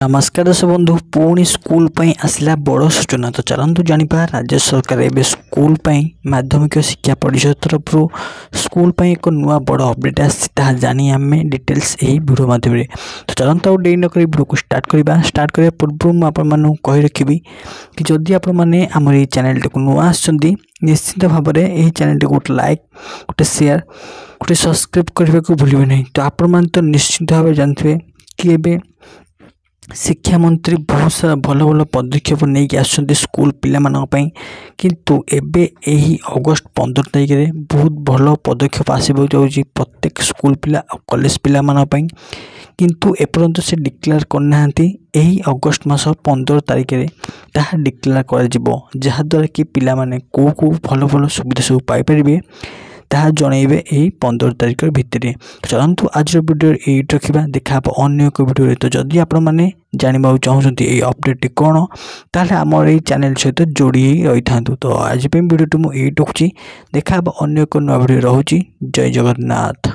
नमस्कार दर्शक बंधु पुणी स्कूल आसला बड़ सूचना। तो चलतु जानिबा राज्य सरकार एवं स्कूल माध्यमिक शिक्षा परिषद तरफ स्कूल एक नुआ बड़ अपडेट आनी आम डिटेल्स यही वीडियो माध्यम। तो चलते आउ डे नक वीडियो को स्टार्ट करने पूर्व मुझे कही रखी कि जदि आपने आम ये चैनल टी नुआ निश्चित भाव में यही चैनल टी गोटे लाइक गोटे शेयर गोटे सब्सक्राइब करने को भूलिए नहीं। तो आपण तो निश्चित भाव जानते कि एवं शिक्षा मंत्री बहुत सारा भल भल पदक्षेप नहीं आसुँच स्कूल पाई किंतु एबे यही अगस्त 15 तारिख में बहुत भल पदक्षेप आसब जाऊँगी प्रत्येक स्कूल पिला कॉलेज पिला पाई किंतु एपर्यंत से डिक्लेयर करना यही अगस्त मास 15 तारिख में ताहा डिक्लेयर कर जहाँद्वारा कि पिला माने को भल भल सुविधा सब पाइपर ताहा जनइबे यही 15 तारिख भितर। चलतु आज वीडियो ये रखा देखा अन्य एक वीडियो। तो जदि आपने जानवा चाहते ये अपडेट कौन ताहले आमर ये चैनल सहित जोड़ी रही था। तो आज वीडियो मुझे रखुची देखा अन्य एक नया वीडियो रोची। जय जगन्नाथ।